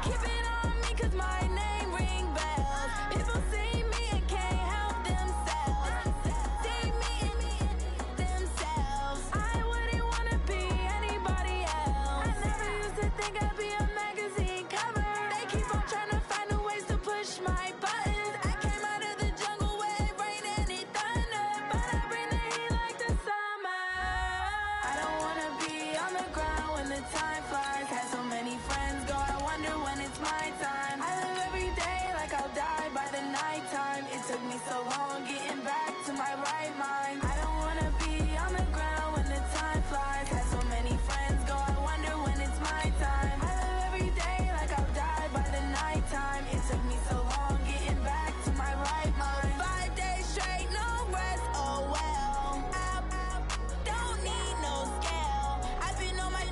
Keep it on me 'cause my name ring bells. People see me and can't help themselves. See me and themselves. I wouldn't wanna be anybody else. I never used to think I'd be a magazine cover. They keep on trying to find a ways to push my buttons. I came out of the jungle where it rained and it thunder, but I bring the heat like the summer. I don't wanna be on the ground when the time flies. Had so many friends go, I wonder when it's my time. I live every day like I'll die by the nighttime. It took me so long getting back to my right mind. I don't wanna be on the ground when the time flies. Had so many friends go, I wonder when it's my time. I live every day like I'll die by the nighttime. It took me so long getting back to my right mind. 5 days straight, no rest, oh well. Don't need no scale. I've been on my,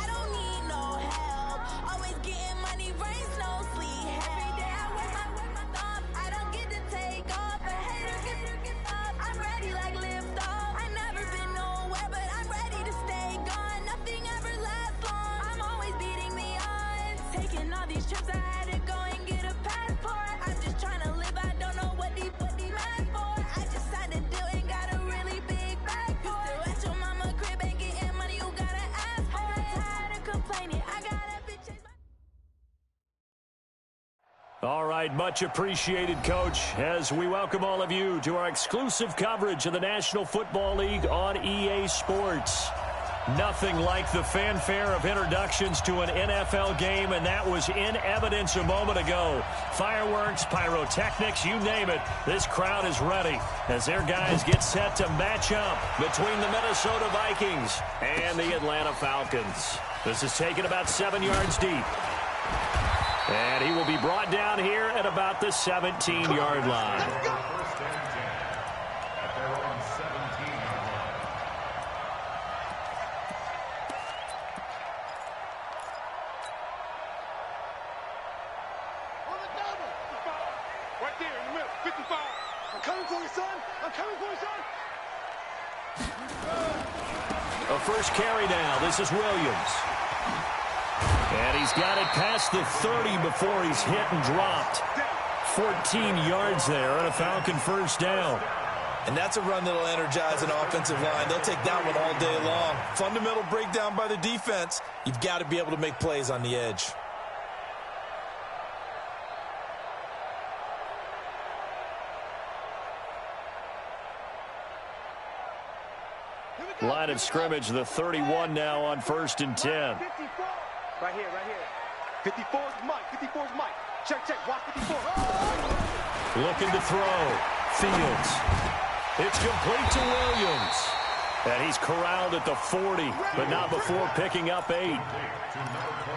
I don't need no help. Always getting money, rains, no sleep. Every day I work my thoughts. I don't get to take off. A hater gets off. I'm ready like lift off. I never been nowhere, but I'm ready to stay gone. Nothing ever lasts long. I'm always beating the odds. Taking all these trips, I had to go and get a passport. I'm just trying to live. I don't know what the mad for. I just signed a deal and got a really big bag for it. Still at your mama crib and getting money, you gotta ask for it. I'm tired of complaining. I got a bitch chase my... All right, much appreciated, Coach, as we welcome all of you to our exclusive coverage of the National Football League on EA Sports. Nothing like the fanfare of introductions to an NFL game, and that was in evidence a moment ago. Fireworks, pyrotechnics, you name it. This crowd is ready as their guys get set to match up between the Minnesota Vikings and the Atlanta Falcons. This is taken about 7 yards deep. And he will be brought down here at about the 17-yard line. Right there in the middle, 55. I'm coming for you, son. I'm coming for you, son. A first carry now. This is Williams. And he's got it past the 30 before he's hit and dropped. 14 yards there and a Falcon first down. And that's a run that'll energize an offensive line. They'll take that one all day long. Fundamental breakdown by the defense. You've got to be able to make plays on the edge. Line of scrimmage, the 31 now on 1st and 10. 54. Right here, right here. 54 is Mike. 54 is Mike. Check, check. Watch 54. Oh! Looking to throw. Fields. It's complete to Williams. And he's corralled at the 40, but not before picking up 8.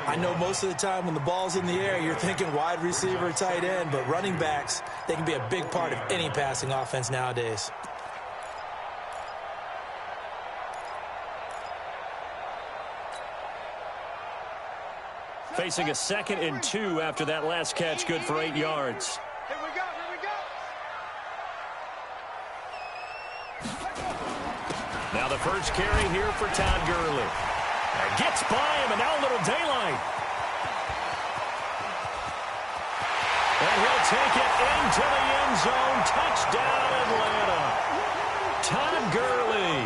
I know most of the time when the ball's in the air, you're thinking wide receiver, tight end, but running backs, they can be a big part of any passing offense nowadays. Facing a 2nd and 2 after that last catch, good for 8 yards. Here we go, here we go. Now the first carry here for Todd Gurley. And gets by him, and now a little daylight. And he'll take it into the end zone. Touchdown, Atlanta. Todd Gurley.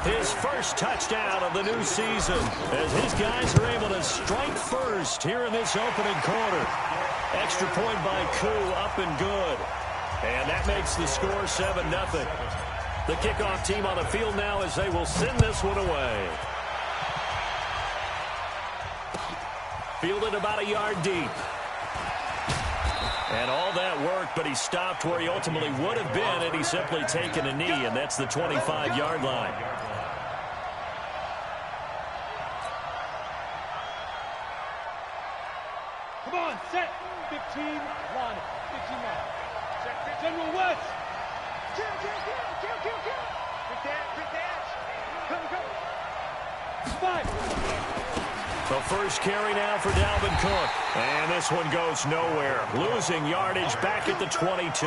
His first touchdown of the new season as his guys are able to strike first here in this opening quarter. Extra point by Koo, up and good. And that makes the score 7-0. The kickoff team on the field now as they will send this one away. Fielded about a yard deep. And all that work, but he stopped where he ultimately would have been had he simply taken a knee, and that's the 25-yard line. Come on, set. 15, line. 15 line. Check, General West. Kill. Quick dash. Come. 5. The first carry now for Dalvin Cook. And this one goes nowhere. Losing yardage back at the 22.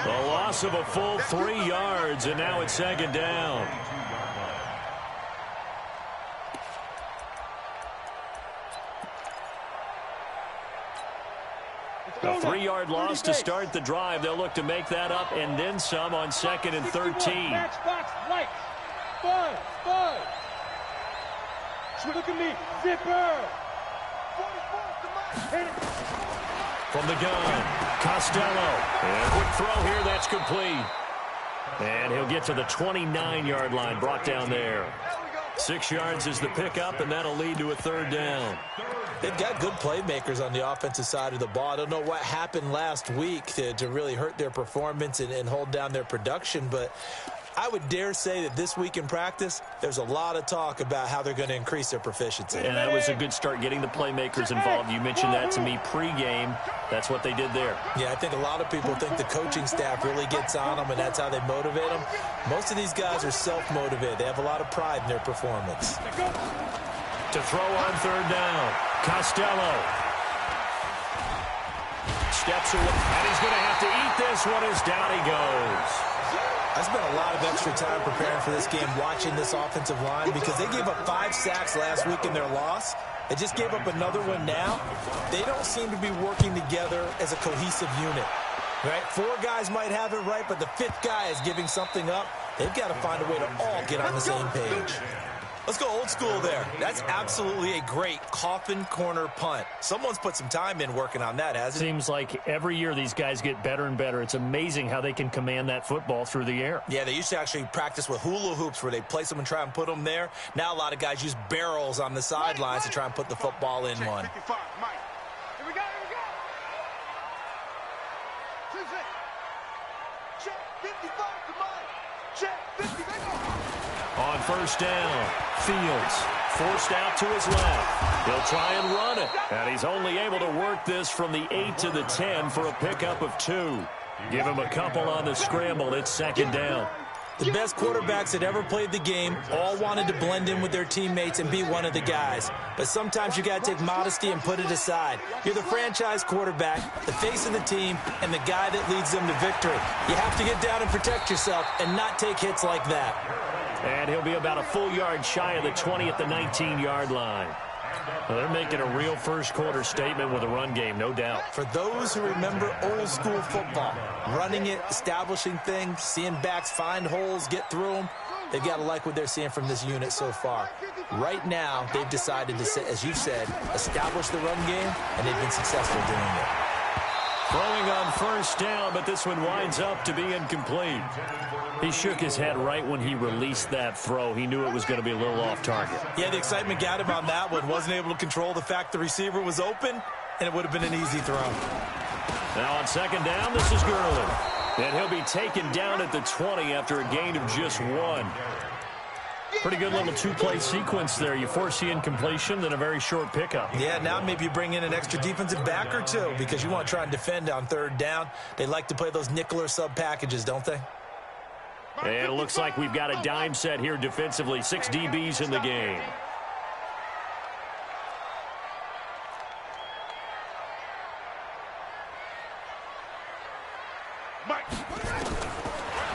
The loss of a full 3 yards, and now it's 2nd down. A 3-yard loss to start the drive. They'll look to make that up and then some on 2nd and 13. Matchbox lights. 5. Look at me. Zipper. From the gun, Costello. And quick throw here. That's complete. And he'll get to the 29-yard line, brought down there. 6 yards is the pickup, and that'll lead to a 3rd down. They've got good playmakers on the offensive side of the ball. I don't know what happened last week to really hurt their performance and hold down their production, but I would dare say that this week in practice, there's a lot of talk about how they're going to increase their proficiency. And that was a good start, getting the playmakers involved. You mentioned that to me pregame. That's what they did there. Yeah, I think a lot of people think the coaching staff really gets on them, and that's how they motivate them. Most of these guys are self-motivated. They have a lot of pride in their performance. To throw on 3rd down, Costello. Steps away, and he's going to have to eat this one as down he goes. I spent a lot of extra time preparing for this game watching this offensive line because they gave up 5 sacks last week in their loss. They just gave up another one now. They don't seem to be working together as a cohesive unit. Right? 4 guys might have it right, but the 5th guy is giving something up. They've got to find a way to all get on the same page. Let's go old school there. That's absolutely a great coffin corner punt. Someone's put some time in working on that, hasn't it? Seems like every year these guys get better and better. It's amazing how they can command that football through the air. Yeah, they used to actually practice with hula hoops where they place them and try and put them there. Now a lot of guys use barrels on the sidelines to try and put the football in one. Here we go. Check 55 to Mike. Check 50. On 1st down, Fields forced out to his left. He'll try and run it. And he's only able to work this from the 8 to the 10 for a pickup of 2. Give him a couple on the scramble. It's 2nd down. The best quarterbacks that ever played the game all wanted to blend in with their teammates and be one of the guys. But sometimes you got to take modesty and put it aside. You're the franchise quarterback, the face of the team, and the guy that leads them to victory. You have to get down and protect yourself and not take hits like that. And he'll be about a full yard shy of the 20 at the 19-yard line. Well, they're making a real first-quarter statement with a run game, no doubt. For those who remember old-school football, running it, establishing things, seeing backs find holes, get through them, they've got to like what they're seeing from this unit so far. Right now, they've decided to, as you said, establish the run game, and they've been successful doing it. Throwing on 1st down, but this one winds up to be incomplete. He shook his head right when he released that throw. He knew it was going to be a little off target. Yeah, the excitement got him on that one. Wasn't able to control the fact the receiver was open, and it would have been an easy throw. Now on 2nd down, this is Gurley. And he'll be taken down at the 20 after a gain of just 1. Pretty good little 2-play sequence there. You force the incompletion, then a very short pickup. Yeah, now maybe you bring in an extra defensive back or 2 because you want to try and defend on 3rd down. They like to play those nickel or sub packages, don't they? And it looks like we've got a dime set here defensively. 6 DBs in the game.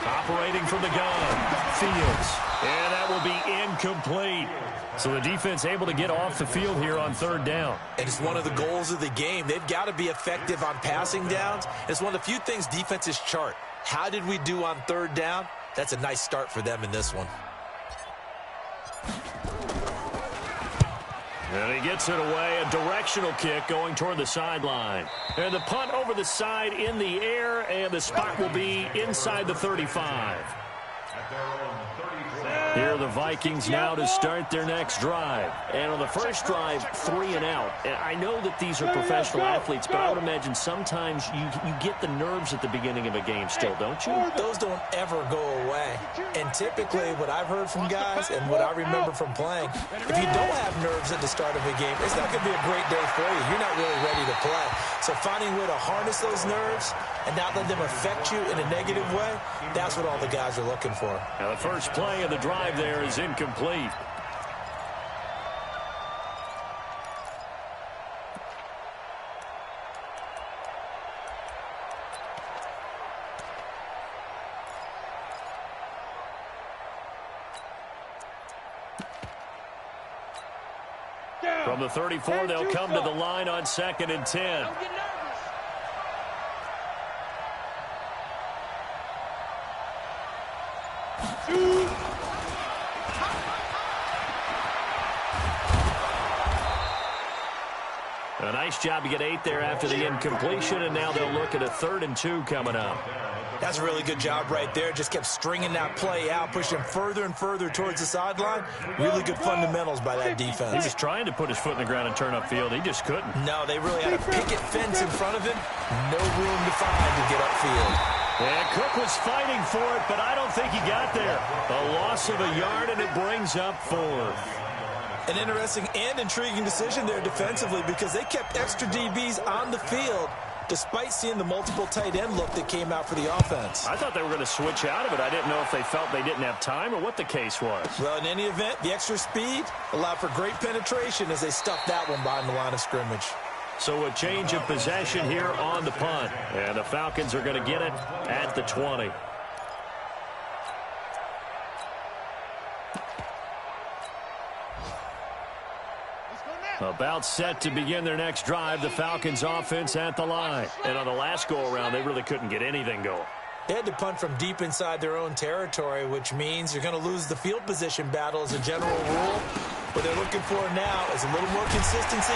Operating from the gun, Fields. And that will be incomplete. So the defense able to get off the field here on 3rd down. And it's one of the goals of the game. They've got to be effective on passing downs. It's one of the few things defenses chart. How did we do on 3rd down? That's a nice start for them in this one. And he gets it away, a directional kick going toward the sideline. And the punt over the side in the air, and the spot will be inside the 35. Here are the Vikings now to start their next drive. And on the first drive, 3 and out. And I know that these are professional athletes, but I would imagine sometimes you get the nerves at the beginning of a game still, don't you? Those don't ever go away. And typically what I've heard from guys and what I remember from playing, if you don't have nerves at the start of a game, it's not going to be a great day for you. You're not really ready to play. So finding a way to harness those nerves and not let them affect you in a negative way, that's what all the guys are looking for. Now the first play of the drive there is incomplete. From the 34, they'll come to the line on 2nd and 10. A nice job to get 8 there after the incompletion, and now they'll look at a 3rd and 2 coming up. That's a really good job right there. Just kept stringing that play out, pushing further and further towards the sideline. Really good fundamentals by that defense. He was trying to put his foot in the ground and turn upfield. He just couldn't. No, they really had a picket fence in front of him. No room to find to get upfield. And Cook was fighting for it, but I don't think he got there. A loss of a yard, and it brings up 4th. An interesting and intriguing decision there defensively because they kept extra DBs on the field despite seeing the multiple tight end look that came out for the offense. I thought they were going to switch out of it. I didn't know if they felt they didn't have time or what the case was. Well, in any event, the extra speed allowed for great penetration as they stuffed that one behind the line of scrimmage. So a change of possession here on the punt. And the Falcons are going to get it at the 20. About set to begin their next drive, the Falcons offense at the line. And on the last go-around, they really couldn't get anything going. They had to punt from deep inside their own territory, which means you're going to lose the field position battle as a general rule. What they're looking for now is a little more consistency,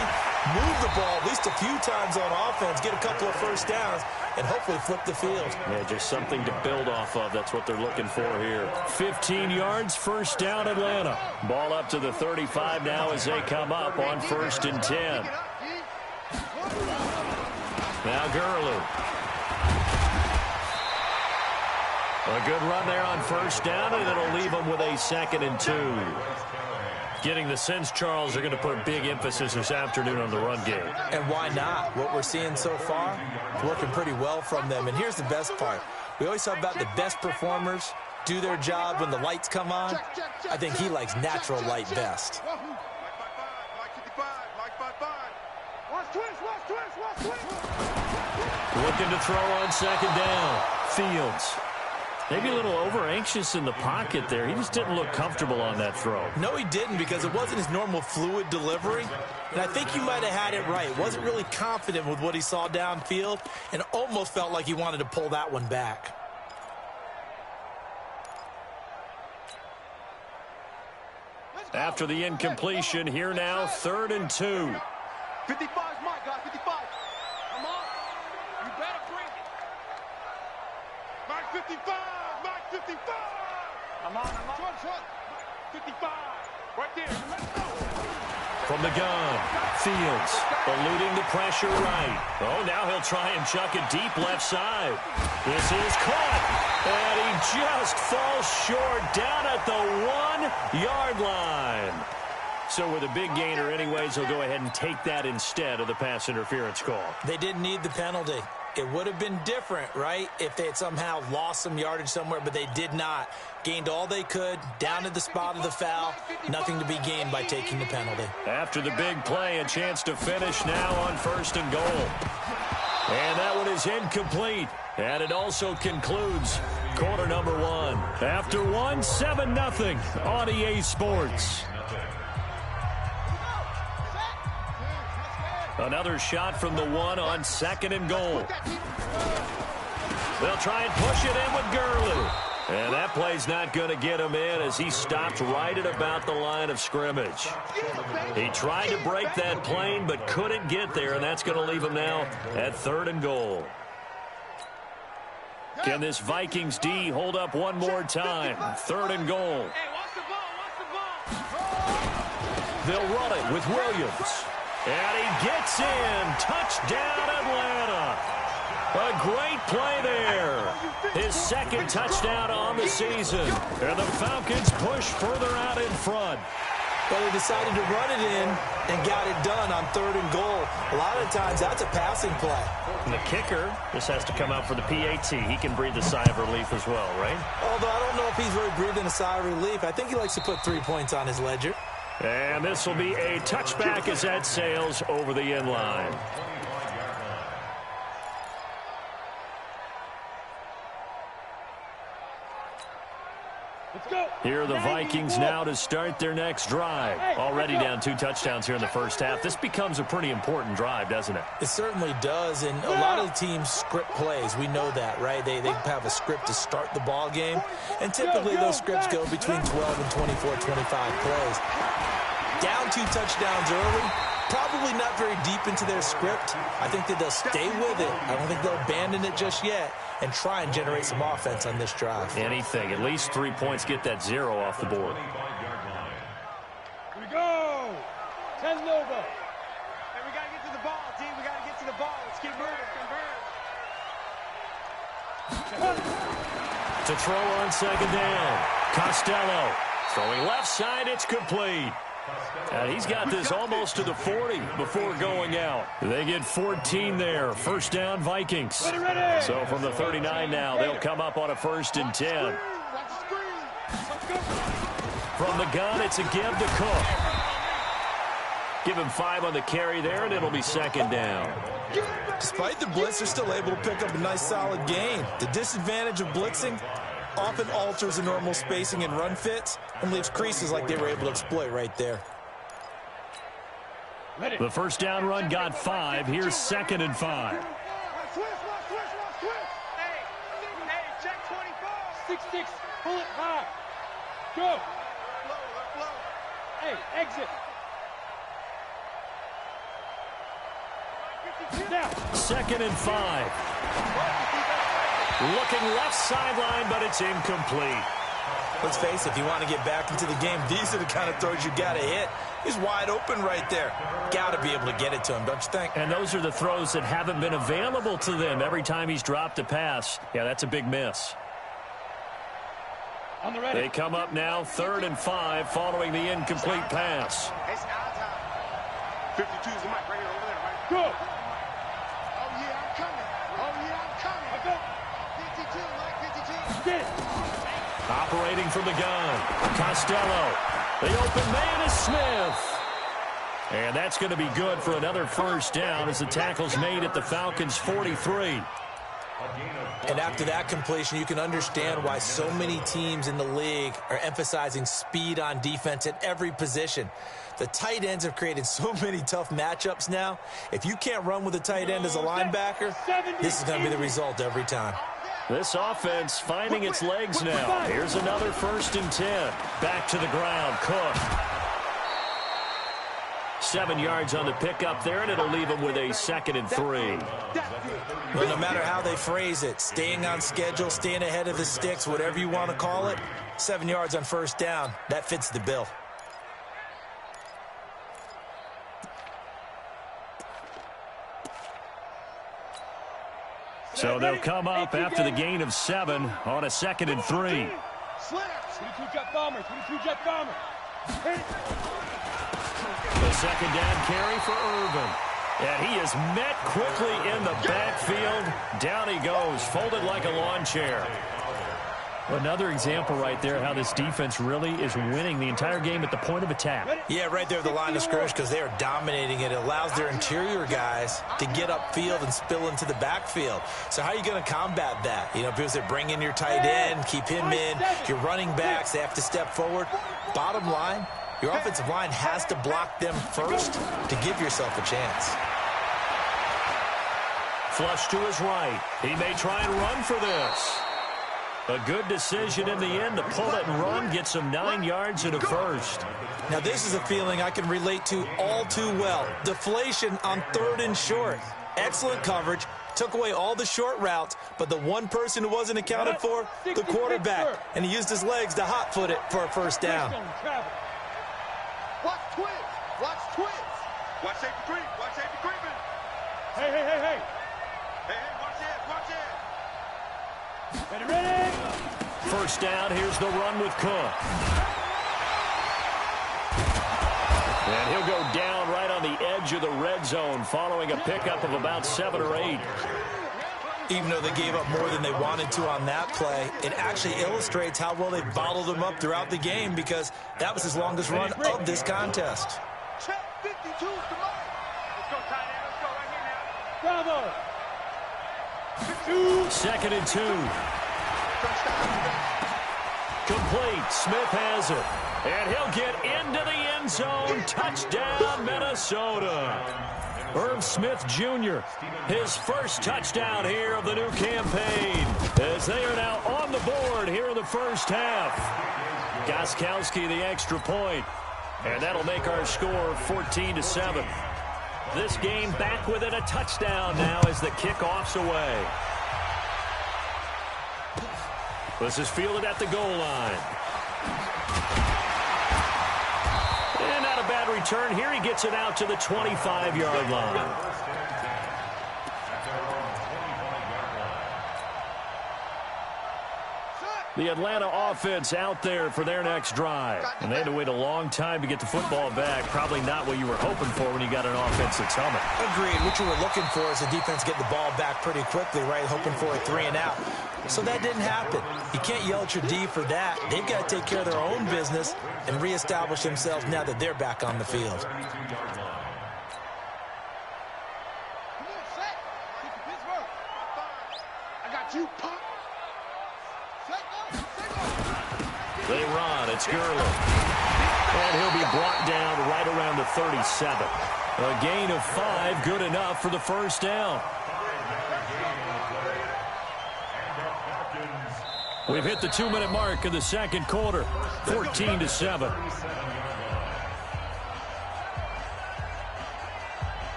move the ball at least a few times on offense, get a couple of first downs, and hopefully flip the field. Yeah, just something to build off of. That's what they're looking for here. 15 yards, first down, Atlanta. Ball up to the 35 now as they come up on 1st and 10. Now Gurley. A good run there on 1st down, and it'll leave them with a 2nd and 2. Getting the sense, Charles, are going to put big emphasis this afternoon on the run game. And why not? What we're seeing so far is working pretty well from them. And here's the best part. We always talk about the best performers do their job when the lights come on. I think he likes natural light best. Looking to throw on 2nd down. Fields. Maybe a little over-anxious in the pocket there. He just didn't look comfortable on that throw. No, he didn't, because it wasn't his normal fluid delivery. And I think you might have had it right. Wasn't really confident with what he saw downfield and almost felt like he wanted to pull that one back. After the incompletion, here now, 3rd and 2. 55's Mike, guys, 55. Come on. You better bring it. Mike 55. Mike 55. I'm on. Short. 55. Right there. Let's go. From the gun, Fields eluding the pressure right. Oh, now he'll try and chuck it deep left side. This is caught. And he just falls short down at the 1-yard line. So with a big gainer anyways, he'll go ahead and take that instead of the pass interference call. They didn't need the penalty. It would have been different, right, if they had somehow lost some yardage somewhere, but they did not. Gained all they could, down to the spot of the foul. Nothing to be gained by taking the penalty. After the big play, a chance to finish now on 1st and goal. And that one is incomplete. And it also concludes quarter number 1. After 1, 7-0 on EA Sports. Another shot from the 1 on 2nd and goal. They'll try and push it in with Gurley. And that play's not going to get him in as he stopped right at about the line of scrimmage. He tried to break that plane but couldn't get there, and that's going to leave him now at 3rd and goal. Can this Vikings D hold up one more time? 3rd and goal. They'll run it with Williams. And he gets in. Touchdown, Atlanta. A great play there. His 2nd touchdown on the season. And the Falcons push further out in front. Well, they decided to run it in and got it done on 3rd and goal. A lot of times, that's a passing play. And the kicker just has to come out for the PAT. He can breathe a sigh of relief as well, right? Although I don't know if he's really breathing a sigh of relief. I think he likes to put 3 points on his ledger. And this will be a touchback as that sails over the end line. Here are the Vikings now to start their next drive. Already down 2 touchdowns here in the first half. This becomes a pretty important drive, doesn't it? It certainly does, and a lot of the teams script plays. We know that, right? They have a script to start the ball game, and typically those scripts go between 12 and 24, 25 plays. Down 2 touchdowns early, probably not very deep into their script. I think that they'll stay with it. I don't think they'll abandon it just yet and try and generate some offense on this drive. Anything. At least 3 points. Get that 0 off the board. Here we go. 10 Nova. Hey, we got to get to the ball, team. We got to get to the ball. Let's keep moving. To throw on second down. Costello. Throwing left side. It's complete. He's got this almost to the 40 before going out. They get 14 there. First down, Vikings. So from the 39 now, they'll come up on a 1st and 10. From the gun, it's a give to Cook. Give him 5 on the carry there, and it'll be 2nd down. Despite the blitz, they're still able to pick up a nice, solid gain. The disadvantage of blitzing often alters the normal spacing and run fits and leaves creases like they were able to exploit right there. The first down run got 5. Here's 2nd and 5. Hey, check 24. 6-6, pull it high. Go. Hey, exit. Now. 2nd and 5. Looking left sideline, but it's incomplete. Let's face it, if you want to get back into the game, these are the kind of throws you got to hit. He's wide open right there. Got to be able to get it to him, don't you think? And those are the throws that haven't been available to them every time he's dropped a pass. Yeah, that's a big miss. On the ready. They come up now, 3rd and 5, following the incomplete pass. It's our time. 52 is the mic right here, over there, right? Go. Oh, yeah, I'm coming. Oh, yeah, I'm coming. I go. 52, Mike, 52. Get it. Operating from the gun, Costello. The open man is Smith. And that's going to be good for another first down as the tackle's made at the Falcons' 43. And after that completion, you can understand why so many teams in the league are emphasizing speed on defense at every position. The tight ends have created so many tough matchups now. If you can't run with a tight end as a linebacker, this is going to be the result every time. This offense finding its legs now. Here's another 1st and 10. Back to the ground, Cook. 7 yards on the pickup there, and it'll leave him with a 2nd and 3. Well, no matter how they phrase it, staying on schedule, staying ahead of the sticks, whatever you want to call it, 7 yards on 1st down, that fits the bill. So they'll come up after the gain of 7 on a 2nd and 3. 22 jet bomber, 22 jet bomber. The 2nd down carry for Irvin. And he is met quickly in the backfield. Down he goes, folded like a lawn chair. Another example right there how this defense really is winning the entire game at the point of attack. Yeah, right there at the line of scrimmage because they are dominating it. It allows their interior guys to get upfield and spill into the backfield. So how are you going to combat that? You know, because they bring in your tight end, keep him in. Your running backs, they have to step forward. Bottom line, your offensive line has to block them first to give yourself a chance. Flush to his right. He may try and run for this. A good decision in the end to pull it and run, gets him 9 yards and a first. Now, this is a feeling I can relate to all too well. Deflation on 3rd and short. Excellent coverage. Took away all the short routes, but the one person who wasn't accounted for, the quarterback. And he used his legs to hot-foot it for a first down. Watch twins. Watch twins. Watch safety creep. Watch safety creeping. Hey, hey, hey, hey. Hey, hey, watch it. Watch it. Ready, ready. First down, here's the run with Cook. And he'll go down right on the edge of the red zone following a pickup of about 7 or 8. Even though they gave up more than they wanted to on that play, it actually illustrates how well they bottled him up throughout the game because that was his longest run of this contest. Check 52's the mark. Let's go, tight end. Let's go right here now. Bravo. 2nd and 2. complete. Smith has it. And he'll get into the end zone. Touchdown, Minnesota. Irv Smith Jr., his first touchdown here of the new campaign, as they are now on the board here in the first half. Gostkowski the extra point, and that'll make our score 14-7. This game back within a touchdown now as the kickoff's away. This is fielded at the goal line. And not a bad return. Here he gets it out to the 25-yard line. The Atlanta offense out there for their next drive. And they had to wait a long time to get the football back. Probably not what you were hoping for when you got an offense that's humming. Agreed. What you were looking for is the defense get the ball back pretty quickly, right? Hoping for a 3 and out. So that didn't happen. You can't yell at your D for that. They've got to take care of their own business and reestablish themselves now that they're back on the field. I got you, Pop. They run. It's Gurley. And he'll be brought down right around the 37. A gain of 5, good enough for the first down. We've hit the 2-minute mark of the second quarter, 14-7.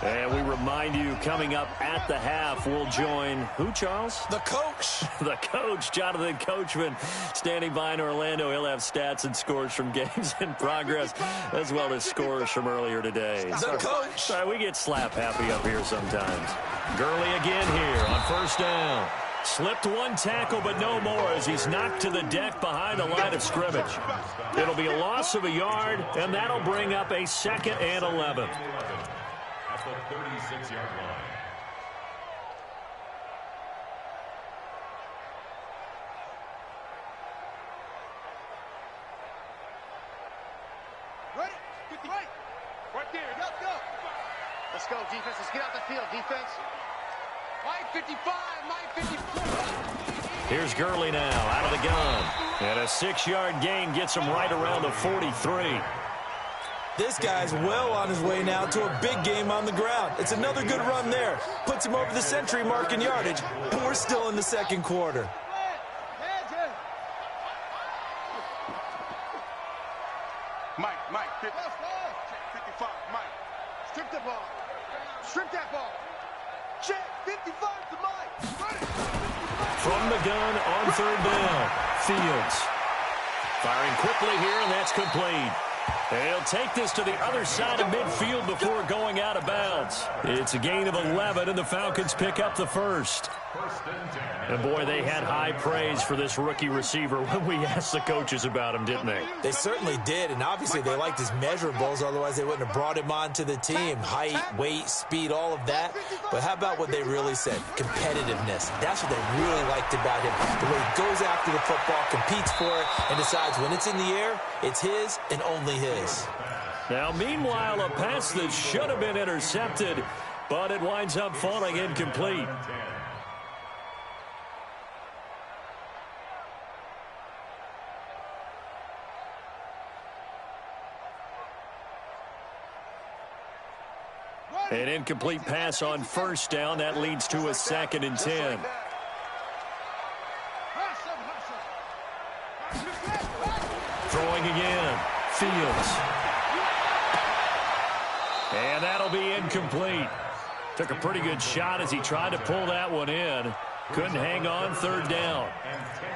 And we remind you, coming up at the half, we'll join who, Charles? The coach. The coach, Jonathan Coachman, standing by in Orlando. He'll have stats and scores from games in progress, as well as scores from earlier today. The coach. Sorry, we get slap happy up here sometimes. Gurley again here on first down. Slipped one tackle, but no more as he's knocked to the deck behind the line of scrimmage. It'll be a loss of a yard, and that'll bring up a 2nd and 11. At the 36-yard line. Ready? Get right. Right there. Let's go. Let's go, defense. Let's get out the field, defense. Mike 55, Mike 54. Here's Gurley now out of the gun. And a 6-yard gain gets him right around the 43. This guy's well on his way now to a big game on the ground. It's another good run there. Puts him over the century mark in yardage. And we're still in the second quarter. Mike, 55, Mike. Strip the ball. Strip that ball. Check, 55 to Mike. Ready. From the gun on third down. Fields. Firing quickly here, and that's complete. He'll take this to the other side of midfield before going out of bounds. It's a gain of 11, and the Falcons pick up the first. And, boy, they had high praise for this rookie receiver when we asked the coaches about him, didn't they? They certainly did, and obviously they liked his measurables, otherwise they wouldn't have brought him onto the team. Height, weight, speed, all of that. But how about what they really said? Competitiveness. That's what they really liked about him. The way he goes after the football, competes for it, and decides when it's in the air, it's his and only his. Now, meanwhile, a pass that should have been intercepted, but it winds up falling incomplete. An incomplete pass on first down. That leads to a 2nd and 10. Throwing again. Fields. And that'll be incomplete. Took a pretty good shot as he tried to pull that one in. Couldn't hang on, third down.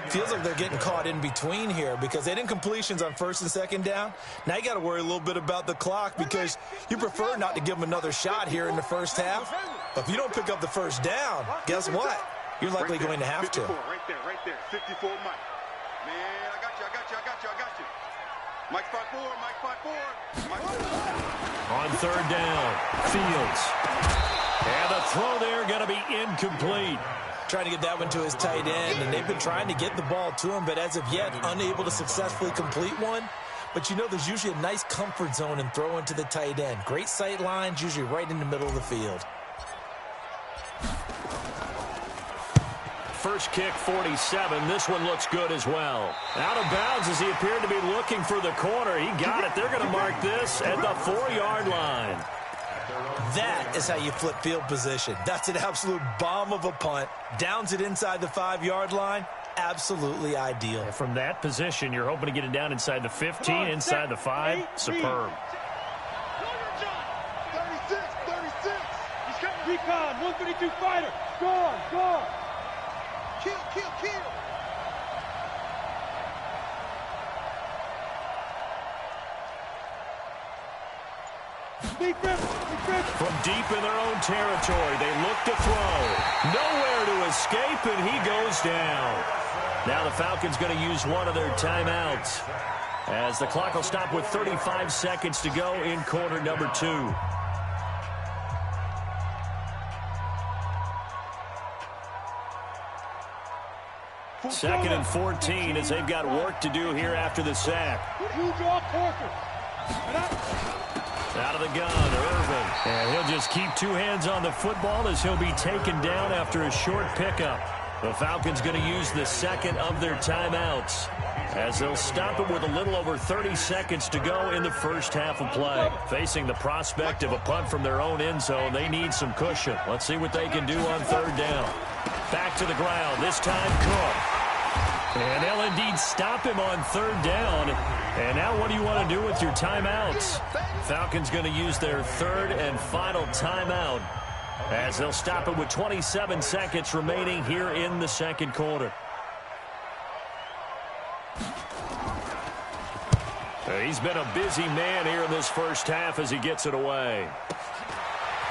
Feels like they're getting caught in between here because they had incompletions on first and second down. Now you got to worry a little bit about the clock because you prefer not to give them another shot here in the first half. But if you don't pick up the first down, guess what? You're likely going to have to. Right there. 54, Mike. Man, I got you. Mike 5'4", Mike 5'4". On third down, Fields. And the throw there going to be incomplete. Trying to get that one to his tight end, and they've been trying to get the ball to him, but as of yet, unable to successfully complete one. But you know there's usually a nice comfort zone in throwing to the tight end. Great sight lines, usually right in the middle of the field. first kick 47. This one looks good as well. Out of bounds as he appeared to be looking for the corner. He got it. They're going to mark this at the 4-yard line. That is how you flip field position. That's an absolute bomb of a punt. Downs it inside the 5-yard line. Absolutely ideal. And from that position, you're hoping to get it down inside the 15, inside the 5. Superb. 36, 36. He's coming. Recon, 132 fighter. Gone, gone. Kill, kill, kill. From deep in their own territory, they look to throw. Nowhere to escape, and he goes down. Now the Falcons going to use one of their timeouts, as the clock will stop with 35 seconds to go in quarter number 2. Second and 14 as they've got work to do here after the sack. Out of the gun, Irvin. And he'll just keep two hands on the football as he'll be taken down after a short pickup. The Falcons going to use the second of their timeouts, as they'll stop it with a little over 30 seconds to go in the first half of play. Facing the prospect of a punt from their own end zone, they need some cushion. Let's see what they can do on third down. Back to the ground, this time Cook. And they'll indeed stop him on third down. And now what do you want to do with your timeouts? Falcons going to use their third and final timeout, as they'll stop it with 27 seconds remaining here in the second quarter. He's been a busy man here in this first half as he gets it away.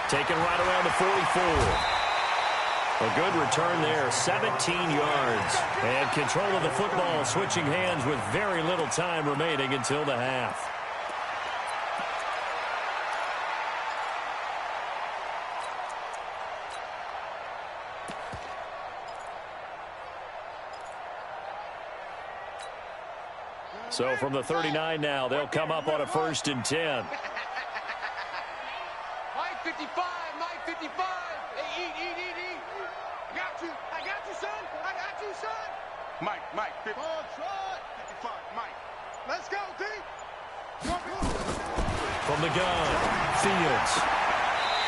Taken right around the 44. A good return there, 17 yards. And control of the football, switching hands with very little time remaining until the half. So from the 39 now, they'll come up on a 1st and 10. Mike 55, Mike 55. Hey, eat. I got you, son. I got you, son. Mike, 55. 55, Mike. Let's go, D. From the gun, Fields.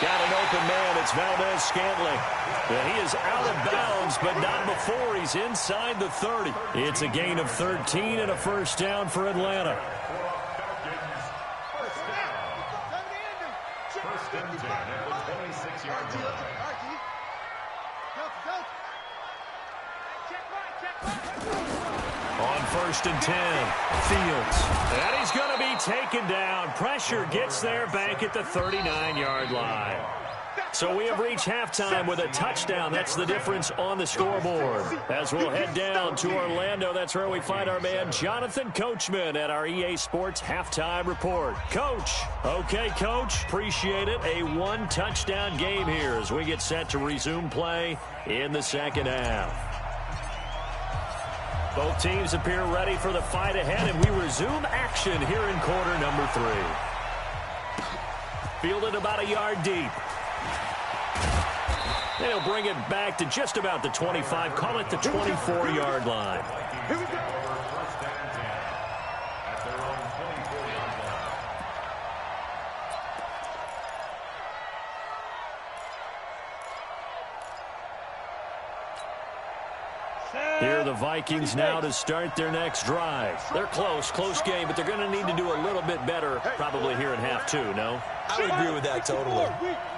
Got an open man. It's Valdez-Scantling. And he is out of bounds, but not before he's inside the 30. It's a gain of 13 and a first down for Atlanta. First and 10 at the 26-yard line. On 1st and 10, Fields. And he's going to be taken down. Pressure gets there back at the 39-yard line. So we have reached halftime with a touchdown. That's the difference on the scoreboard. As we'll head down to Orlando, that's where we find our man Jonathan Coachman at our EA Sports Halftime Report. Coach. Okay, Coach. Appreciate it. A one-touchdown game here as we get set to resume play in the second half. Both teams appear ready for the fight ahead, and we resume action here in quarter number 3. Fielded about a yard deep. They'll bring it back to just about the 25, call it the 24-yard line. Here we go. First and 10 at their own 24-yard line. Here are the Vikings now to start their next drive. They're close game, but they're going to need to do a little bit better probably here in half 2, no? I would agree with that totally.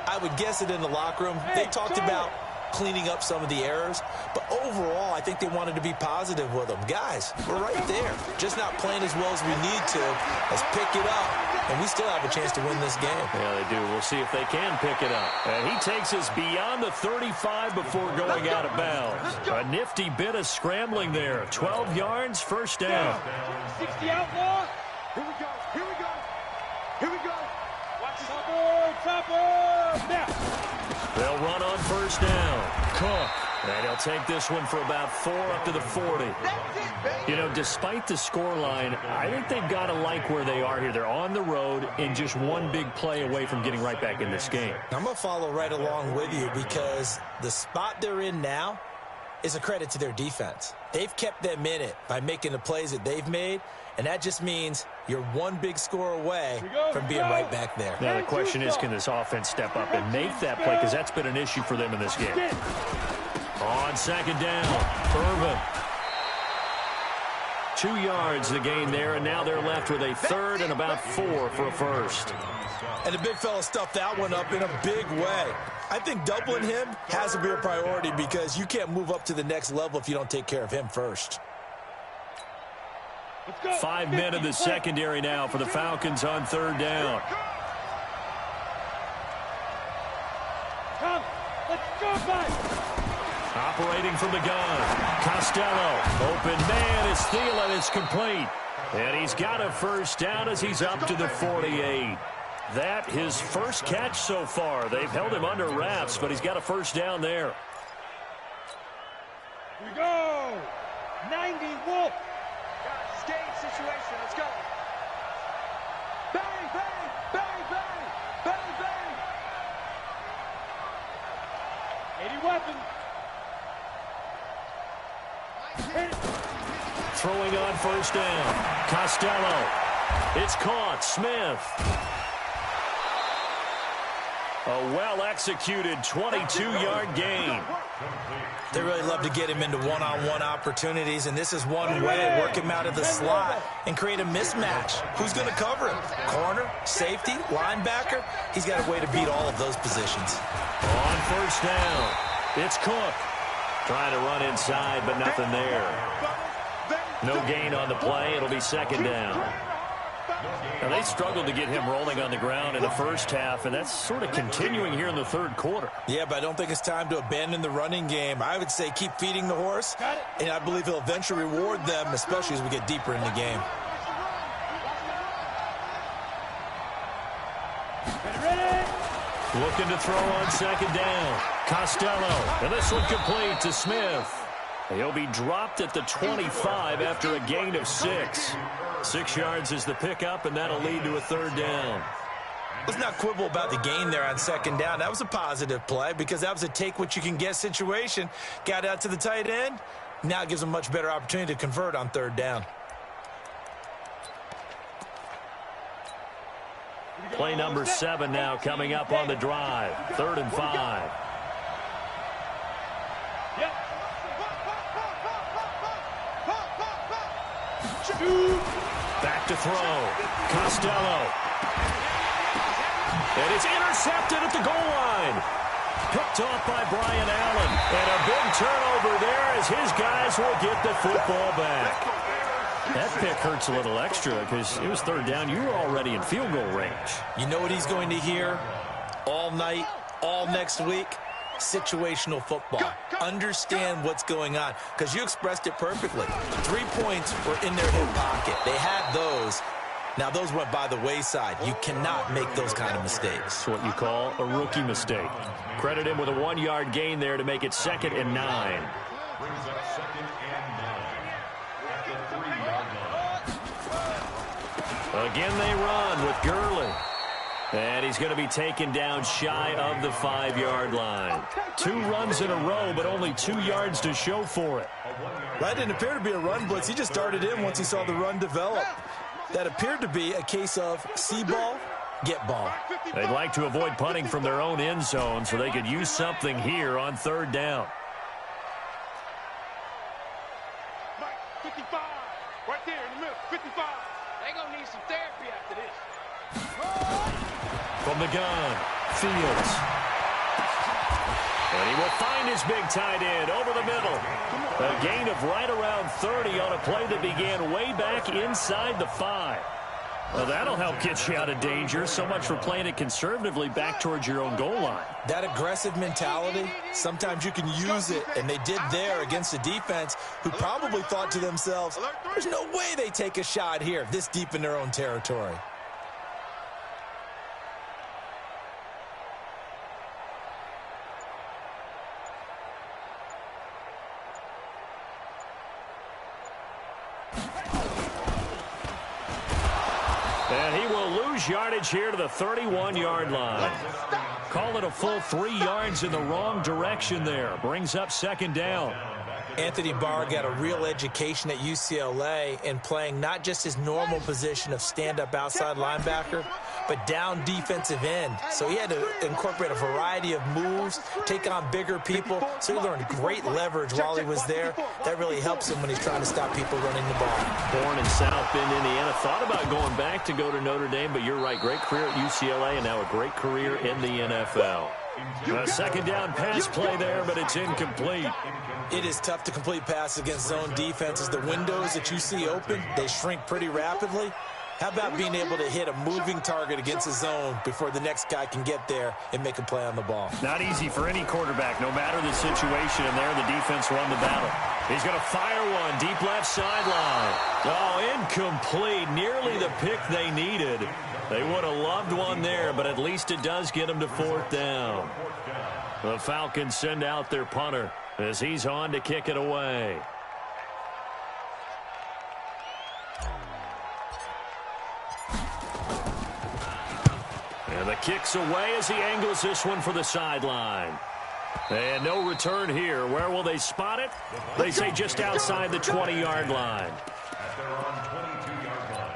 I would guess it in the locker room. They talked about cleaning up some of the errors, but overall, I think they wanted to be positive with them. Guys, we're right there. Just not playing as well as we need to. Let's pick it up, and we still have a chance to win this game. Yeah, they do. We'll see if they can pick it up. And he takes us beyond the 35 before going out of bounds. A nifty bit of scrambling there. 12 yards, first down. 60 outlaw. Here we go. Here we go. Here we go. Watch Topper. Now. They'll run on first down. Cook. And he'll take this one for about 4 up to the 40. You know, despite the scoreline, I think they've got to like where they are here. They're on the road and just one big play away from getting right back in this game. I'm going to follow right along with you because the spot they're in now, is a credit to their defense. They've kept them in it by making the plays that they've made, and that just means you're one big score away from being right back there. Now the question is, can this offense step up and make that play, because that's been an issue for them in this game. On second down, Irvin. 2 yards the gain there, and now they're left with a third and about 4 for a first. And the big fella stuffed that one up in a big way. I think doubling him has to be a priority because you can't move up to the next level if you don't take care of him first. 5 men in the secondary now for the Falcons on third down. Come, let's go back. Operating from the gun, Costello, open man is Thielen, is complete. And he's got a first down as he's up to the 48. That his first catch so far. They've held him under wraps, but he's got a first down there. Here we go. 90 Wolf. Escape situation. Let's go. Bang, bang, bang, bang, bang, bang. 80 weapons. Throwing on first down. Costello. It's caught. Smith. A well-executed 22-yard gain. They really love to get him into one-on-one opportunities, and this is one way. Work him out of the slot and create a mismatch. Who's going to cover him? Corner, safety, linebacker? He's got a way to beat all of those positions. On first down, it's Cook. Trying to run inside, but nothing there. No gain on the play. It'll be second down. Now, they struggled to get him rolling on the ground in the first half, and that's sort of continuing here in the third quarter. Yeah, but I don't think it's time to abandon the running game. I would say keep feeding the horse, and I believe he'll eventually reward them, especially as we get deeper in the game. Looking to throw on second down. Costello, and this one complete to Smith. He'll be dropped at the 25 after a gain of 6. 6 yards is the pickup, and that'll lead to a third down. Let's not quibble about the gain there on second down. That was a positive play because that was a take-what-you-can-get situation. Got out to the tight end. Now it gives them a much better opportunity to convert on third down. Play number 7 now coming up on the drive. 3rd and 5. Back to throw. Costello. And it's intercepted at the goal line. Picked off by Brian Allen. And a big turnover there as his guys will get the football back. That pick hurts a little extra because it was 3rd down. You were already in field goal range. You know what he's going to hear all night, all next week? Situational football. Understand what's going on because you expressed it perfectly. 3 points were in their hip pocket. They had those. Now, those went by the wayside. You cannot make those kind of mistakes. It's what you call a rookie mistake. Credit him with a 1-yard gain there to make it 2nd and 9. Brings up 2nd and 9 at the 3-yard line. Again, they run with Gurley. And he's going to be taken down shy of the 5-yard line. 2 runs in a row, but only 2 yards to show for it. That didn't appear to be a run blitz. He just started in once he saw the run develop. That appeared to be a case of see ball, get ball. They'd like to avoid punting from their own end zone so they could use something here on 3rd down. 55, right there in the middle, 55. They gonna need some therapy after this. From the gun, Fields. And he will find his big tight end over the middle. A gain of right around 30 on a play that began way back inside the 5. Well, that'll help get you out of danger. So much for playing it conservatively back towards your own goal line. That aggressive mentality, sometimes you can use it, and they did there against a defense who probably thought to themselves, there's no way they take a shot here this deep in their own territory. And he will lose yardage here to the 31-yard line. Call it a full 3 yards in the wrong direction there. Brings up 2nd down. Anthony Barr got a real education at UCLA in playing not just his normal position of stand-up outside linebacker, but down defensive end. So he had to incorporate a variety of moves, take on bigger people. So he learned great leverage while he was there. That really helps him when he's trying to stop people running the ball. Born in South Bend, Indiana. Thought about going back to go to Notre Dame, but you're right. Great career at UCLA and now a great career in the NFL. A second down pass play there, but it's incomplete. It is tough to complete passes against zone defenses. The windows that you see open, they shrink pretty rapidly. How about being able to hit a moving target against a zone before the next guy can get there and make a play on the ball? Not easy for any quarterback, no matter the situation, and there the defense won the battle. He's going to fire one, deep left sideline. Oh, incomplete, nearly the pick they needed. They would have loved one there, but at least it does get them to fourth down. The Falcons send out their punter as he's on to kick it away. And the kick's away as he angles this one for the sideline. And no return here. Where will they spot it? They say just outside the 20-yard line. At their own 22-yard line.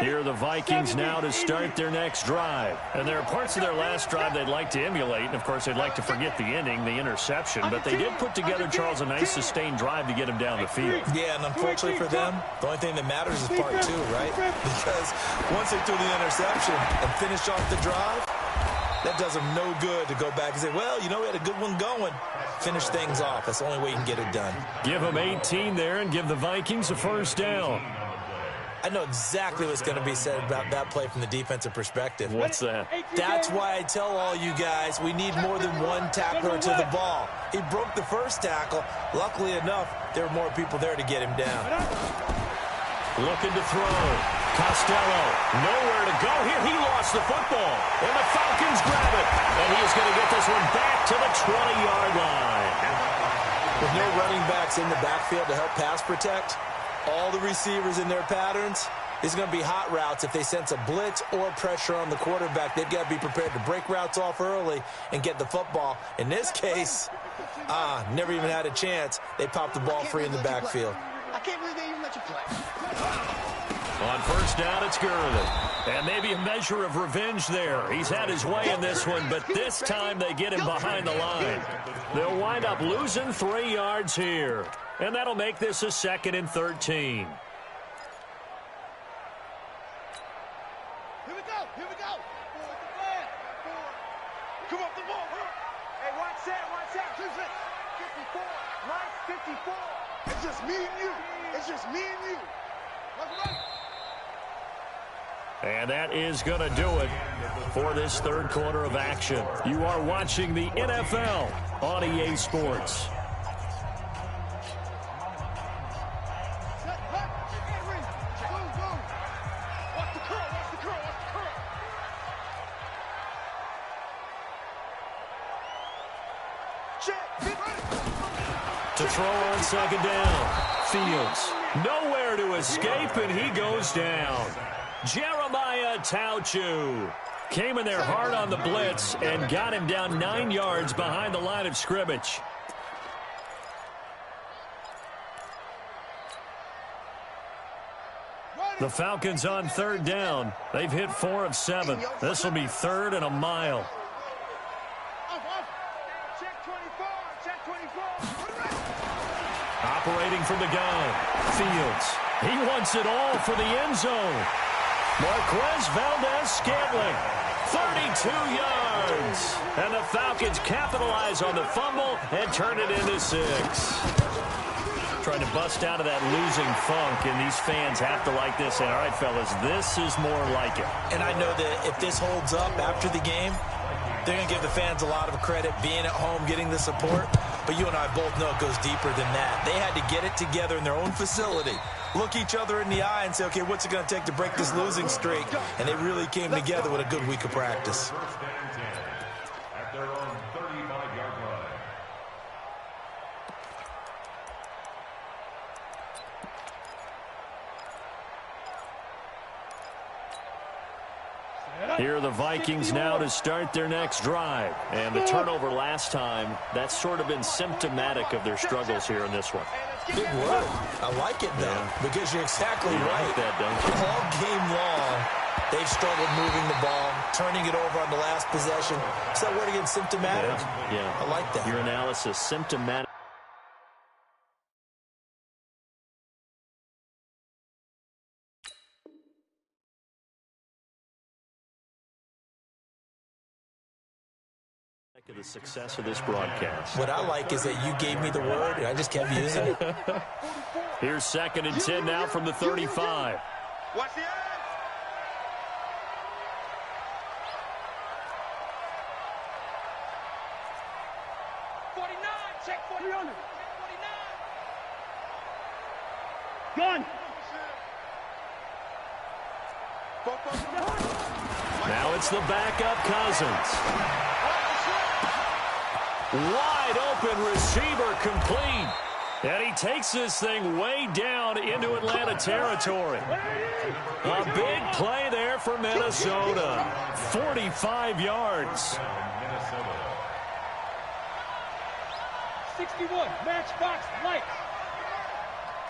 Here are the Vikings now to start their next drive. And there are parts of their last drive they'd like to emulate. And, of course, they'd like to forget the ending, the interception. But they did put together, Charles, a nice sustained drive to get him down the field. Yeah, and unfortunately for them, the only thing that matters is part two, right? Because once they threw the interception and finished off the drive, that does them no good to go back and say, well, you know, we had a good one going. Finish things off. That's the only way you can get it done. Give them 18 there and give the Vikings a first down. I know exactly what's going to be said about that play from the defensive perspective. What's that? That's why I tell all you guys we need more than one tackler to the ball. He broke the first tackle. Luckily enough, there were more people there to get him down. Looking to throw. Costello, nowhere to go here. He lost the football. And the Falcons grab it. And he's going to get this one back to the 20-yard line. With no running backs in the backfield to help pass protect, all the receivers in their patterns, it's going to be hot routes. If they sense a blitz or pressure on the quarterback, they've got to be prepared to break routes off early and get the football. In this case, never even had a chance. They popped the ball free in the backfield. I can't believe they even let you play. On first down, it's Gurley. And maybe a measure of revenge there. He's had his way in this one, but this time they get him behind the line. They'll wind up losing 3 yards here. And that'll make this a 2nd and 13. Here we go. Here we go. Come off the ball. Hey, watch that. 54. Mike, 54. It's just me and you. It's just me and you. That's right. And that is going to do it for this third quarter of action. You are watching the NFL on EA Sports. To throw on second down. Fields nowhere to escape, and he goes down. Jeremiah Tauchu came in there hard on the blitz and got him down 9 yards behind the line of scrimmage. The Falcons on third down. They've hit 4 of 7. This will be 3rd and a mile. Operating from the gun. Fields. He wants it all for the end zone. Marquez Valdez-Scantling. 32 yards. And the Falcons capitalize on the fumble and turn it into 6. Trying to bust out of that losing funk, and these fans have to like this. And, all right, fellas, this is more like it. And I know that if this holds up after the game, they're going to give the fans a lot of credit, being at home, getting the support. But you and I both know it goes deeper than that. They had to get it together in their own facility, look each other in the eye and say, okay, what's it going to take to break this losing streak? And they really came together with a good week of practice. At their own 35-yard line. Here are the Vikings now to start their next drive. And the turnover last time, that's sort of been symptomatic of their struggles here in this one. Big word. I like it, though, because you're exactly right. Like that, don't you? All game long, they've struggled moving the ball, turning it over on the last possession. Is that word again, symptomatic? Yeah. I like that. Your analysis, symptomatic. Of the success of this broadcast. What I like is that you gave me the word, and I just kept using it. Here's 2nd and 10 now from the 35. Watch the edge. Check 49. Gun. Now it's the backup Cousins. Wide open receiver complete. And he takes this thing way down into Atlanta territory. A big play there for Minnesota. 45 yards. 61. Matchbox lights.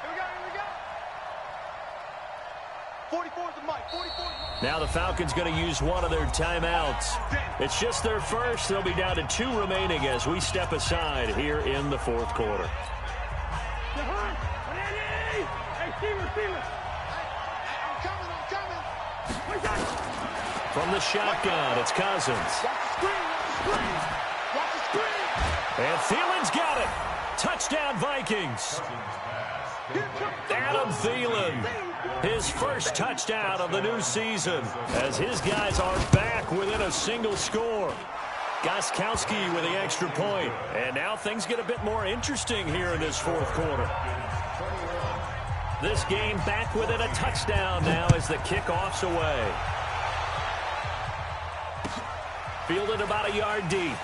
Here we go. 44 is the mic. 44. Now the Falcons going to use one of their timeouts. It's just their first. They'll be down to 2 remaining as we step aside here in the 4th quarter. I'm coming. From the shotgun, it's Cousins. Watch the screen. And Thielen's got it. Touchdown, Vikings. Adam Thielen, his first touchdown of the new season, as his guys are back within a single score. Gostkowski with the extra point. And now things get a bit more interesting here in this 4th quarter. This game back within a touchdown now as the kickoff's away. Fielded about a yard deep.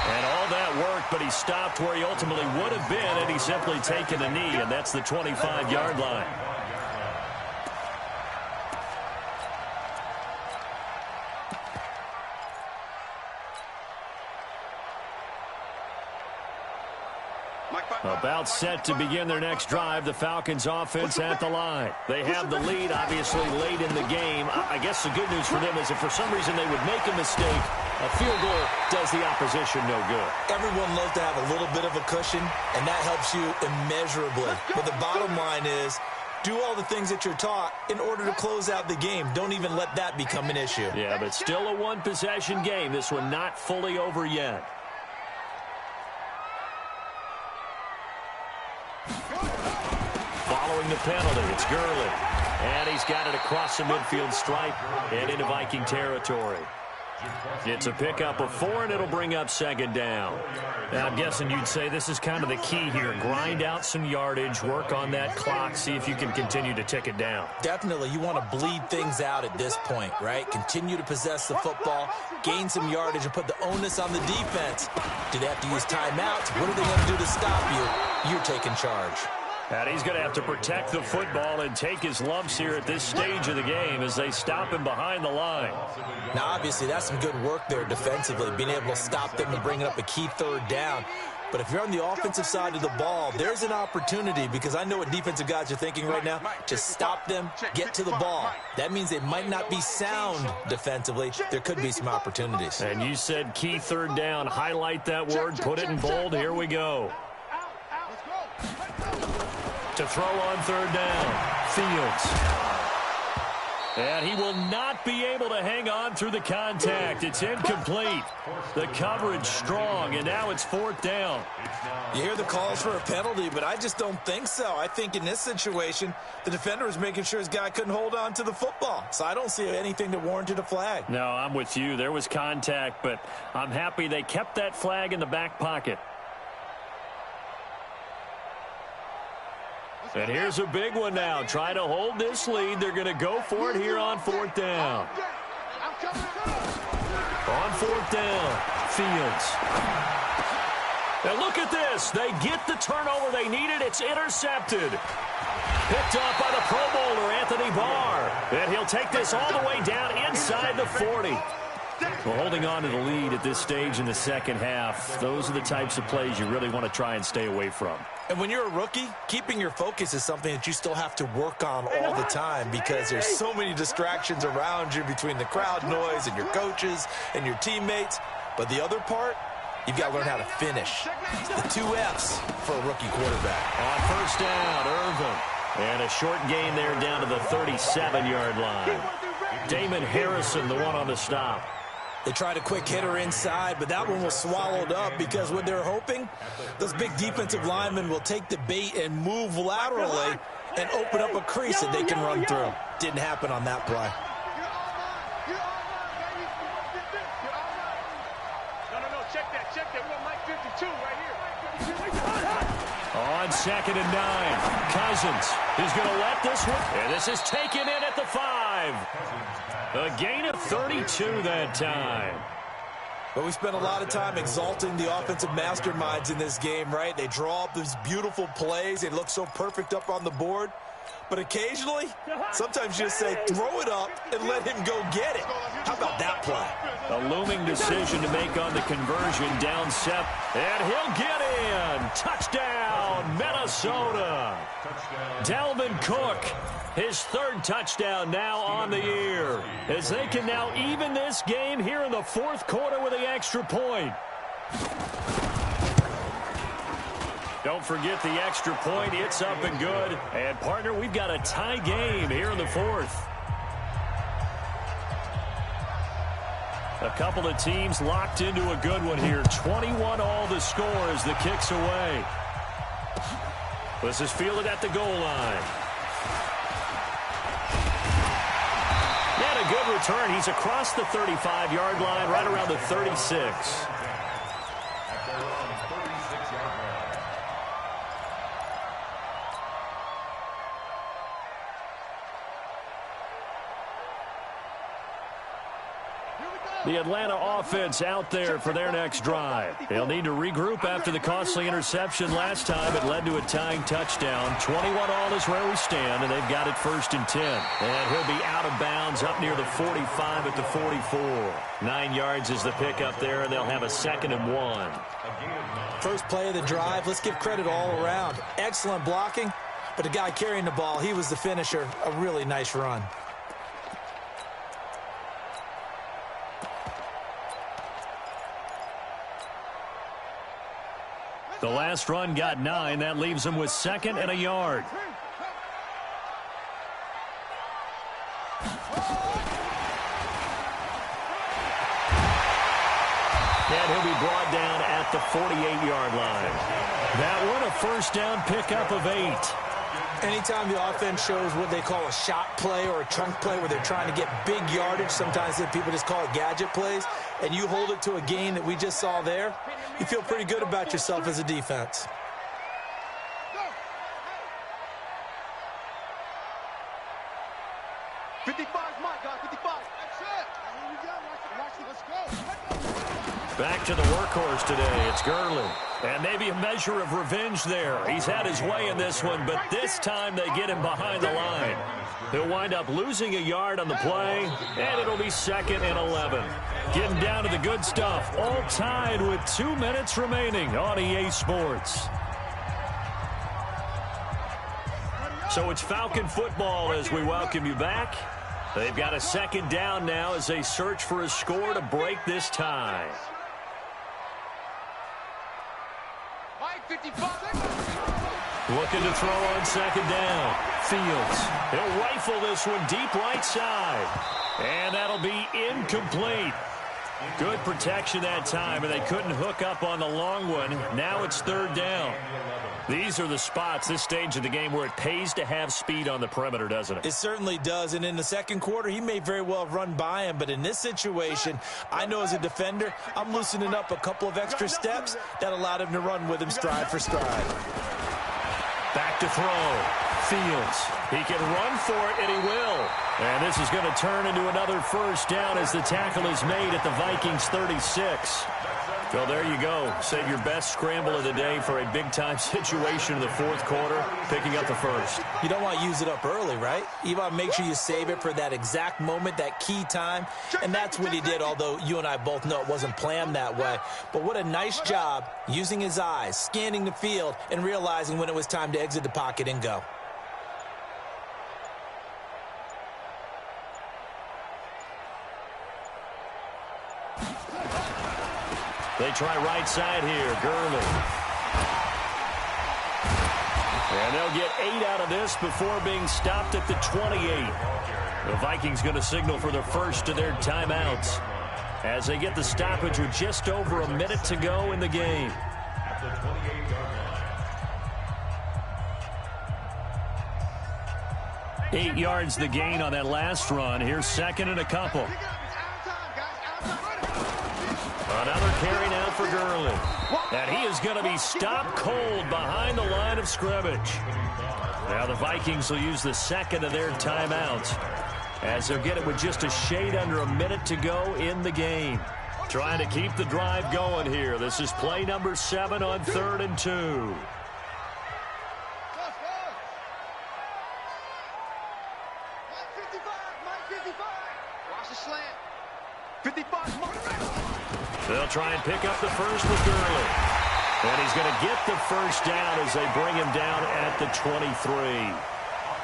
And all that work, but he stopped where he ultimately would have been had he simply taken a knee, and that's the 25-yard line. About set to begin their next drive, the Falcons offense at the line. They have the lead, obviously, late in the game. I guess the good news for them is if for some reason they would make a mistake, a field goal does the opposition no good. Everyone loves to have a little bit of a cushion, and that helps you immeasurably. But the bottom line is, do all the things that you're taught in order to close out the game. Don't even let that become an issue. Yeah, but still a one-possession game. This one not fully over yet. Following the penalty, it's Gurley. And he's got it across the midfield stripe and into Viking territory. It's a pickup of 4, and it'll bring up 2nd down. Now, I'm guessing you'd say this is kind of the key here. Grind out some yardage, work on that clock, see if you can continue to tick it down. Definitely, you want to bleed things out at this point, right? Continue to possess the football, gain some yardage, and put the onus on the defense. Do they have to use timeouts? What are they going to do to stop you? You're taking charge. And he's going to have to protect the football and take his lumps here at this stage of the game as they stop him behind the line. Now, obviously, that's some good work there defensively, being able to stop them and bringing up a key 3rd down. But if you're on the offensive side of the ball, there's an opportunity, because I know what defensive guys are thinking right now. Just stop them, get to the ball. That means they might not be sound defensively. There could be some opportunities. And you said key 3rd down. Highlight that word, put it in bold. Here we go. To throw on 3rd down, Fields. And he will not be able to hang on through the contact. It's incomplete. The coverage strong, and now it's 4th down. You hear the calls for a penalty, but I just don't think so. I think in this situation, the defender was making sure his guy couldn't hold on to the football. So I don't see anything that warranted a flag. No, I'm with you. There was contact, but I'm happy they kept that flag in the back pocket. And here's a big one now. Trying to hold this lead. They're going to go for it here on 4th down. On 4th down, Fields. And look at this. They get the turnover they needed. It's intercepted. Picked up by the Pro Bowler, Anthony Barr. And he'll take this all the way down inside the 40. Well, holding on to the lead at this stage in the second half, those are the types of plays you really want to try and stay away from. And when you're a rookie, keeping your focus is something that you still have to work on all the time because there's so many distractions around you between the crowd noise and your coaches and your teammates. But the other part, you've got to learn how to finish. The 2 F's for a rookie quarterback. On first down, Irvin. And a short gain there down to the 37-yard line. Damon Harrison, the one on the stop. They tried a quick hitter inside, but that one was swallowed up because what they're hoping, those big defensive linemen will take the bait and move laterally and open up a crease that they can run through. Didn't happen on that play. No, check that. We got Mike 52 right here. On 2nd and 9, Cousins is going to let this one. And this is taken in at the 5. A gain of 32 that time. But we spent a lot of time exalting the offensive masterminds in this game, right? They draw up these beautiful plays. They look so perfect up on the board. But occasionally, sometimes you just say, throw it up and let him go get it. How about that play? A looming decision to make on the conversion. Down 7. And he'll get in. Touchdown, Minnesota. Dalvin Cook, his 3rd touchdown now on the year. As they can now even this game here in the 4th quarter with the extra point. Don't forget the extra point. It's up and good. And, partner, we've got a tie game here in the 4th. A couple of teams locked into a good one here. 21 all the score as the kick's away. This is fielded at the goal line. And a good return. He's across the 35-yard line, right around the 36. The Atlanta offense out there for their next drive. They'll need to regroup after the costly interception last time. It led to a tying touchdown. 21 all is where we stand, and they've got it 1st and 10. And he'll be out of bounds up near the 45 at the 44. 9 yards is the pickup there, and they'll have a 2nd and 1. First play of the drive, let's give credit all around. Excellent blocking, but the guy carrying the ball, he was the finisher. A really nice run. The last run got 9. That leaves him with 2nd and a yard. And he'll be brought down at the 48-yard line. That one, a first down pickup of 8. Anytime the offense shows what they call a shot play or a chunk play where they're trying to get big yardage, sometimes people just call it gadget plays, and you hold it to a gain that we just saw there, you feel pretty good about yourself as a defense. Back to the workhorse today. It's Gurley. And maybe a measure of revenge there. He's had his way in this one, but this time they get him behind the line. He'll wind up losing a yard on the play, and it'll be 2nd and 11. Getting down to the good stuff. All tied with 2 minutes remaining on EA Sports. So it's Falcon football as we welcome you back. They've got a 2nd down now as they search for a score to break this tie. Looking to throw on 2nd down. Fields. He'll rifle this one deep right side. And that'll be incomplete. Good protection that time, and they couldn't hook up on the long one. Now it's 3rd down. These are the spots, this stage of the game, where it pays to have speed on the perimeter, doesn't it? It certainly does, and in the 2nd quarter, he may very well have run by him, but in this situation, I know as a defender, I'm loosening up a couple of extra steps that allowed him to run with him stride for stride. Back to throw. Fields. He can run for it, and he will. And this is going to turn into another first down as the tackle is made at the Vikings 36. Well, there you go. Save your best scramble of the day for a big-time situation in the fourth quarter, picking up the first. You don't want to use it up early, right? You want to make sure you save it for that exact moment, that key time, and that's what he did, although you and I both know it wasn't planned that way. But what a nice job using his eyes, scanning the field, and realizing when it was time to exit the pocket and go. They try right side here. Gurley. And they'll get 8 out of this before being stopped at the 28. The Vikings going to signal for the first of their timeouts as they get the stoppage with just over a minute to go in the game. At the 28-yard line. 8 yards the gain on that last run. Here's second and a couple. Another carry now for Gurley. And he is going to be stopped cold behind the line of scrimmage. Now the Vikings will use the second of their timeouts as they'll get it with just a shade under a minute to go in the game. Trying to keep the drive going here. This is play number 7 on 3rd and 2. Watch the slant. 55, Mark. They'll try and pick up the first with Gurley. And he's going to get the first down as they bring him down at the 23.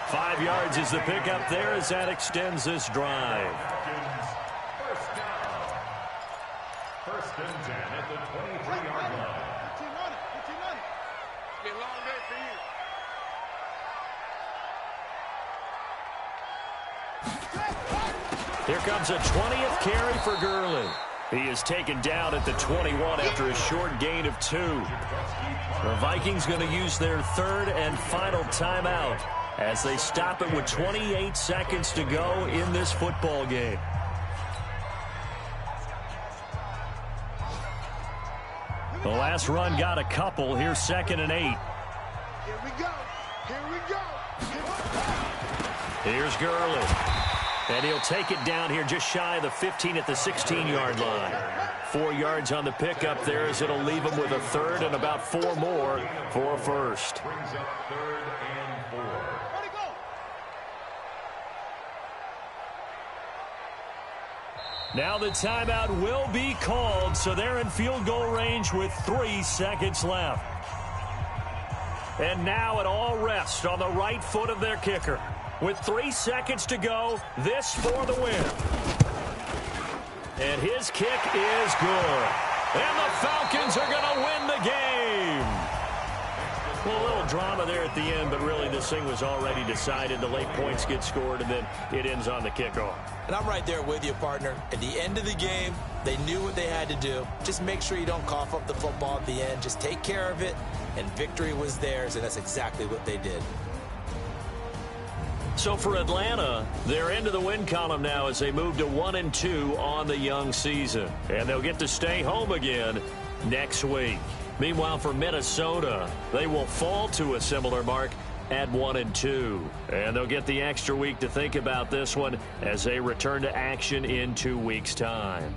5 yards is the pickup there as that extends this drive. First down. First and 10 at the 23-yard line. 15 Be a long day for you. Here comes a 20th carry for Gurley. He is taken down at the 21 after a short gain of 2. The Vikings going to use their third and final timeout as they stop it with 28 seconds to go in this football game. The last run got a couple. Here's second and 8. Here we go. Here we go. Here's Gurley. And he'll take it down here just shy of the 15 at the 16-yard line. 4 yards on the pickup there as it'll leave him with a third and about 4 more for a first. Brings up 3rd and 4. Now the timeout will be called, so they're in field goal range with 3 seconds left. And now it all rests on the right foot of their kicker. With 3 seconds to go, this for the win. And his kick is good. And the Falcons are going to win the game. Well, a little drama there at the end, but really this thing was already decided. The late points get scored, and then it ends on the kickoff. And I'm right there with you, partner. At the end of the game, they knew what they had to do. Just make sure you don't cough up the football at the end. Just take care of it, and victory was theirs, and that's exactly what they did. So for Atlanta, they're into the win column now as they move to 1-2 on the young season. And they'll get to stay home again next week. Meanwhile, for Minnesota, they will fall to a similar mark at 1-2. And they'll get the extra week to think about this one as they return to action in 2 weeks' time.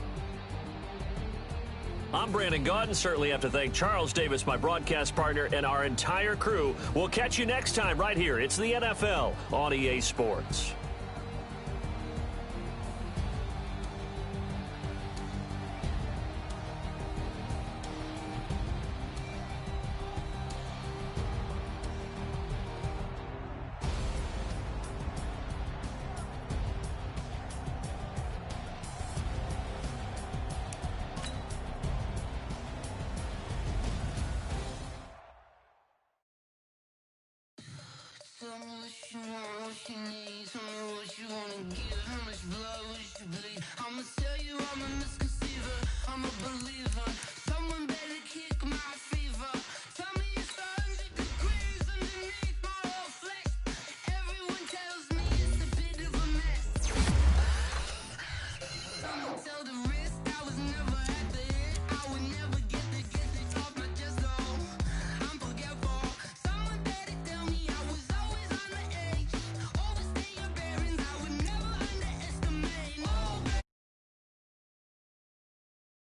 I'm Brandon Gaudin. Certainly have to thank Charles Davis, my broadcast partner, and our entire crew. We'll catch you next time right here. It's the NFL on EA Sports. Tell me what you want, what you need. Tell me what you wanna give. How much blood would you bleed? I'ma tell you I'm a misconceiver. I'm a believer.